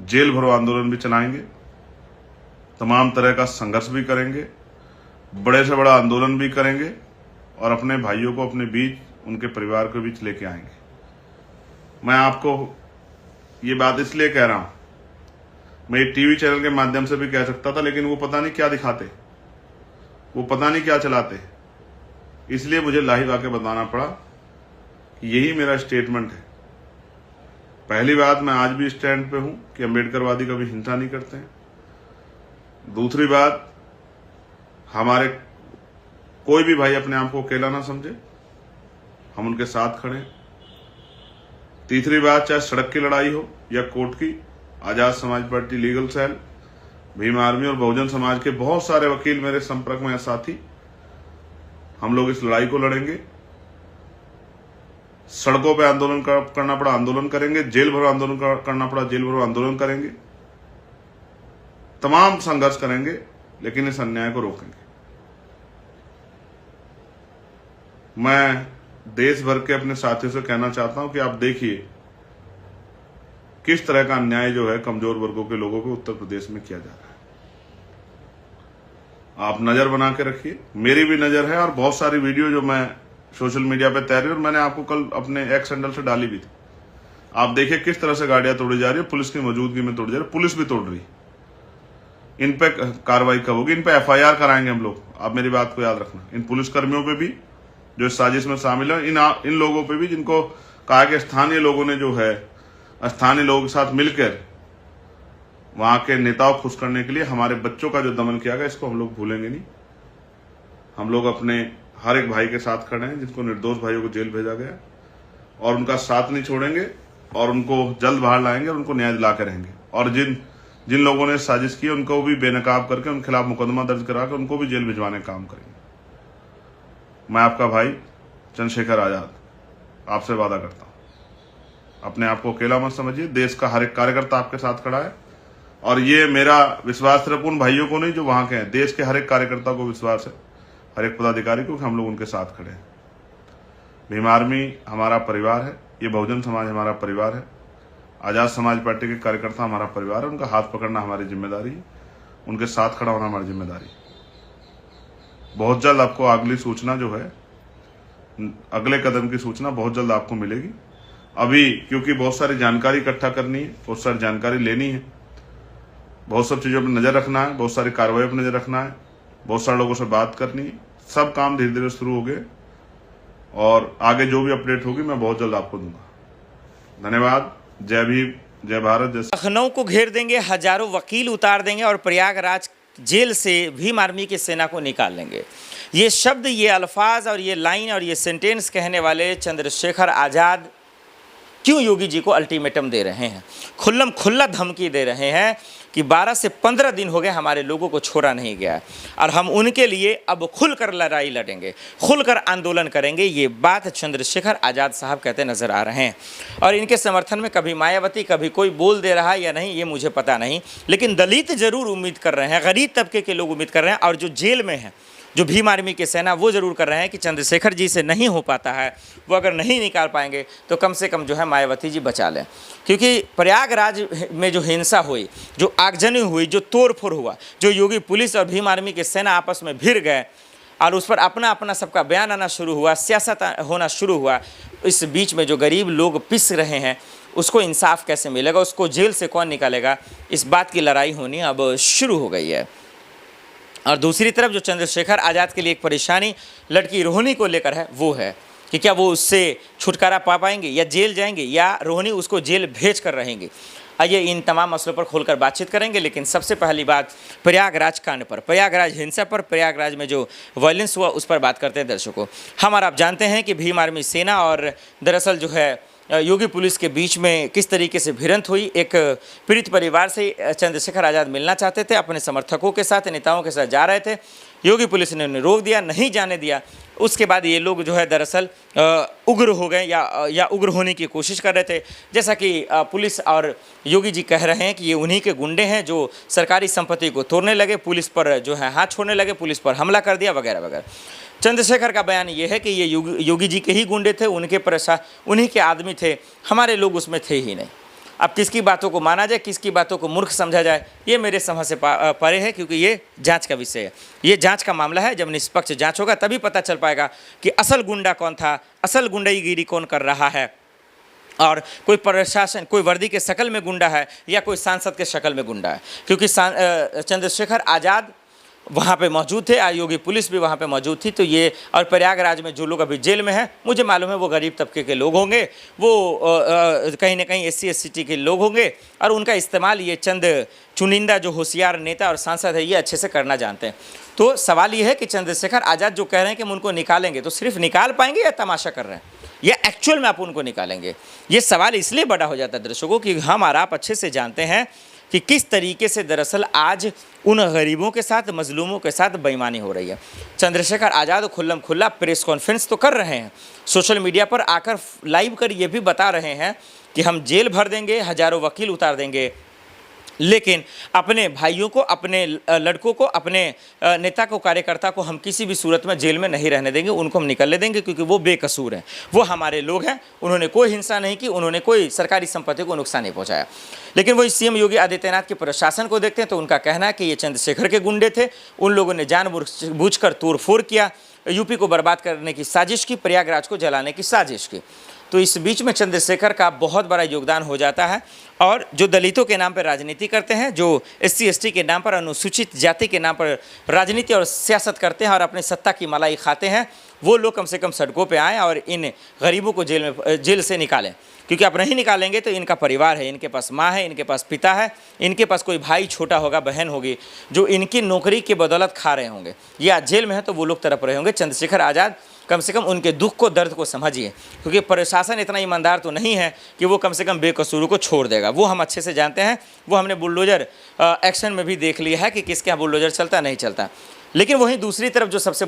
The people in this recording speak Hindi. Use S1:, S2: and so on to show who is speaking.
S1: जेल भरो आंदोलन भी चलाएंगे, तमाम तरह का संघर्ष भी करेंगे, बड़े से बड़ा आंदोलन भी करेंगे और अपने भाइयों को अपने बीच, उनके परिवार के बीच लेके आएंगे। मैं आपको ये बात इसलिए कह रहा हूं, मैं टीवी चैनल के माध्यम से भी कह सकता था, लेकिन वो पता नहीं क्या दिखाते, वो पता नहीं क्या चलाते, इसलिए मुझे लाइव आके बताना पड़ा कि यही मेरा स्टेटमेंट है। पहली बात, मैं आज भी स्टैंड पे हूं कि अम्बेडकरवादी कभी हिंसा नहीं करते हैं। दूसरी बात, हमारे कोई भी भाई अपने आप को अकेला ना समझे, हम उनके साथ खड़े हैं। तीसरी बात, चाहे सड़क की लड़ाई हो या कोर्ट की, Azad Samaj Party legal cell, Bhim Army और बहुजन समाज के बहुत सारे वकील मेरे संपर्क में हैं साथी, हम लोग इस लड़ाई को लड़ेंगे। सड़कों पे आंदोलन करना पड़ा आंदोलन करेंगे, जेल भरो आंदोलन करना पड़ा जेल भरो आंदोलन करेंगे, तमाम संघर्ष करेंगे, लेकिन इस अन्याय को रोकेंगे। मैं देश भर के अपने साथियों से कहना चाहता हूं कि आप देखिए किस तरह का अन्याय जो है कमजोर वर्गों के लोगों को उत्तर प्रदेश में किया जा रहा है। आप नजर बना के रखिए, मेरी भी नजर है और बहुत सारी वीडियो जो मैं सोशल मीडिया पे तैयार और मैंने आपको कल अपने एक्स हैंडल से डाली भी थी। आप देखिए किस तरह से गाड़ियां तोड़ी जा रही है, पुलिस की मौजूदगी में तोड़ी जा रही है, पुलिस भी तोड़ रही। इन पे कार्रवाई कब होगी? इन पे FIR कराएंगे हम लोग। आप मेरी बात को याद रखना, इन पुलिस कर्मियों पे भी जो इस साजिश में शामिल है, इन लोगों पे भी जिनको कहा कि स्थानीय लोगों ने जो है स्थानीय लोगों के साथ मिलकर वहां के नेताओं को खुश करने के लिए हमारे बच्चों का जो दमन किया गया, इसको हम लोग भूलेंगे नहीं। हम लोग अपने हर एक भाई के साथ खड़े हैं जिसको निर्दोष भाइयों को जेल भेजा गया, और उनका साथ नहीं छोड़ेंगे और उनको जल्द बाहर लाएंगे और उनको न्याय दिला के रहेंगे। और जिन लोगों ने साजिश की उनको भी बेनकाब करके उनके खिलाफ मुकदमा दर्ज करा के उनको भी जेल भिजवाने का काम करेंगे। मैं आपका भाई चंद्रशेखर आजाद आपसे वादा करता हूं, अपने आप को अकेला मत समझिए। देश का हर एक कार्यकर्ता आपके साथ खड़ा है, और ये मेरा विश्वास सिर्फ उन भाइयों को नहीं जो वहां के हैं, देश के हर एक कार्यकर्ता को विश्वास है, हर एक पदाधिकारी को, कि हम लोग उनके साथ खड़े हैं। भीम आर्मी हमारा परिवार है, ये बहुजन समाज हमारा परिवार है, आजाद समाज पार्टी के कार्यकर्ता हमारा परिवार है। उनका हाथ पकड़ना हमारी जिम्मेदारी है, उनके साथ खड़ा होना हमारी जिम्मेदारी है। बहुत जल्द आपको अगली सूचना जो है, अगले कदम की सूचना बहुत जल्द आपको मिलेगी। अभी क्योंकि बहुत सारी जानकारी इकट्ठा करनी है, बहुत सारी जानकारी लेनी है, बहुत सब चीजों पर नजर रखना है, बहुत सारी कार्रवाई पर नजर रखना है, बहुत सारे लोगों से बात करनी है। सब काम धीरे धीरे शुरू हो गए और आगे जो भी अपडेट होगी मैं बहुत जल्द आपको दूंगा। धन्यवाद। जय भीम, जय भारत। जय।
S2: लखनऊ को घेर देंगे, हजारों वकील उतार देंगे और प्रयागराज जेल से भीम आर्मी की सेना को निकाल लेंगे। ये शब्द, ये अल्फाज और ये लाइन और ये सेंटेंस कहने वाले चंद्रशेखर आज़ाद क्यों योगी जी को अल्टीमेटम दे रहे हैं, खुल्लम खुल्ला धमकी दे रहे हैं कि 12 से 15 दिन हो गए हमारे लोगों को छोड़ा नहीं गया और हम उनके लिए अब खुलकर लड़ाई लड़ेंगे, खुलकर आंदोलन करेंगे। ये बात चंद्रशेखर आज़ाद साहब कहते नज़र आ रहे हैं। और इनके समर्थन में कभी मायावती, कभी कोई बोल दे रहा है या नहीं, ये मुझे पता नहीं, लेकिन दलित जरूर उम्मीद कर रहे हैं, गरीब तबके के लोग उम्मीद कर रहे हैं, और जो जेल में हैं, जो भीम आर्मी की सेना, वो ज़रूर कर रहे हैं कि चंद्रशेखर जी से नहीं हो पाता है, वो अगर नहीं निकाल पाएंगे तो कम से कम जो है मायावती जी बचा लें। क्योंकि प्रयागराज में जो हिंसा हुई, जो आगजनी हुई, जो तोड़फोड़ हुआ, जो योगी पुलिस और भीम आर्मी की सेना आपस में भिड़ गए और उस पर अपना अपना सबका बयान आना शुरू हुआ, सियासत होना शुरू हुआ, इस बीच में जो गरीब लोग पिस रहे हैं उसको इंसाफ कैसे मिलेगा, उसको जेल से कौन निकालेगा, इस बात की लड़ाई होनी अब शुरू हो गई है। और दूसरी तरफ जो चंद्रशेखर आज़ाद के लिए एक परेशानी लड़की रोहिणी को लेकर है, वो है कि क्या वो उससे छुटकारा पा पाएंगे या जेल जाएंगे या रोहिणी उसको जेल भेज कर रहेंगे। आइए इन तमाम मसलों पर खोलकर बातचीत करेंगे, लेकिन सबसे पहली बात प्रयागराज कांड पर, प्रयागराज हिंसा पर, प्रयागराज में जो वायलेंस हुआ उस पर बात करते हैं। दर्शकों, हम और आप जानते हैं कि भीम आर्मी सेना और दरअसल जो है योगी पुलिस के बीच में किस तरीके से भिड़ंत हुई। एक पीड़ित परिवार से चंद्रशेखर आज़ाद मिलना चाहते थे, अपने समर्थकों के साथ, नेताओं के साथ जा रहे थे, योगी पुलिस ने उन्हें रोक दिया, नहीं जाने दिया। उसके बाद ये लोग जो है दरअसल उग्र हो गए या उग्र होने की कोशिश कर रहे थे, जैसा कि पुलिस और योगी जी कह रहे हैं कि ये उन्हीं के गुंडे हैं जो सरकारी संपत्ति को तोड़ने लगे, पुलिस पर जो है हाथ छोड़ने लगे, पुलिस पर हमला कर दिया वगैरह वगैरह। चंद्रशेखर का बयान ये है कि ये योगी जी के ही गुंडे थे, उन्हीं के आदमी थे, हमारे लोग उसमें थे ही नहीं। अब किसकी बातों को माना जाए, किसकी बातों को मूर्ख समझा जाए, ये मेरे समझ से परे है, क्योंकि ये जांच का विषय है, ये जांच का मामला है। जब निष्पक्ष जांच होगा तभी पता चल पाएगा कि असल गुंडा कौन था, असल गुंडाईगिरी कौन कर रहा है, और कोई प्रशासन, कोई वर्दी के शक्ल में गुंडा है या कोई सांसद के शक्ल में गुंडा है। क्योंकि चंद्रशेखर आज़ाद वहाँ पे मौजूद थे, आयोगी पुलिस भी वहाँ पे मौजूद थी। तो ये, और प्रयागराज में जो लोग अभी जेल में हैं, मुझे मालूम है वो गरीब तबके के लोग होंगे, वो कहीं ना कहीं SC ST के लोग होंगे, और उनका इस्तेमाल ये चंद चुनिंदा जो होशियार नेता और सांसद है ये अच्छे से करना जानते हैं। तो सवाल ये है कि चंद्रशेखर आज़ाद जो कह रहे हैं कि हम उनको निकालेंगे, तो सिर्फ निकाल पाएंगे या तमाशा कर रहे हैं, या एक्चुअल में आप उनको निकालेंगे? ये सवाल इसलिए बड़ा हो जाता है दर्शकों कि हम और आप अच्छे से जानते हैं कि किस तरीके से दरअसल आज उन गरीबों के साथ, मजलूमों के साथ बेईमानी हो रही है। चंद्रशेखर आज़ाद खुल्लम खुल्ला प्रेस कॉन्फ्रेंस तो कर रहे हैं, सोशल मीडिया पर आकर लाइव कर ये भी बता रहे हैं कि हम जेल भर देंगे, हजारों वकील उतार देंगे, लेकिन अपने भाइयों को, अपने लड़कों को, अपने नेता को, कार्यकर्ता को हम किसी भी सूरत में जेल में नहीं रहने देंगे, उनको हम निकलने देंगे, क्योंकि वो बेकसूर हैं, वो हमारे लोग हैं, उन्होंने कोई हिंसा नहीं की, उन्होंने कोई सरकारी संपत्ति को नुकसान नहीं पहुंचाया। लेकिन वही CM योगी आदित्यनाथ के प्रशासन को देखते हैं तो उनका कहना है कि ये चंद्रशेखर के गुंडे थे, उन लोगों ने जानबूझकर तोड़फोड़ किया, यूपी को बर्बाद करने की साजिश की, प्रयागराज को जलाने की साजिश की। तो इस बीच में चंद्रशेखर का बहुत बड़ा योगदान हो जाता है, और जो दलितों के नाम पर राजनीति करते हैं, जो SC ST के नाम पर, अनुसूचित जाति के नाम पर राजनीति और सियासत करते हैं और अपनी सत्ता की मलाई खाते हैं, वो लोग कम से कम सड़कों पे आएँ और इन गरीबों को जेल से निकालें। क्योंकि आप नहीं निकालेंगे तो इनका परिवार है, इनके पास माँ है, इनके पास पिता है, इनके पास कोई भाई छोटा होगा, बहन होगी, जो इनकी नौकरी की बदौलत खा रहे होंगे, या जेल में है तो वो लोग तड़प रहे होंगे। चंद्रशेखर आज़ाद कम से कम उनके दुख को, दर्द को समझिए, क्योंकि प्रशासन इतना ईमानदार तो नहीं है कि वो कम से कम बेकसूरों को छोड़ देगा। वो हम अच्छे से जानते हैं, वो हमने बुलडोजर एक्शन में भी देख लिया है कि किसके यहाँ बुलडोजर चलता नहीं चलता। लेकिन वहीं दूसरी तरफ जो सबसे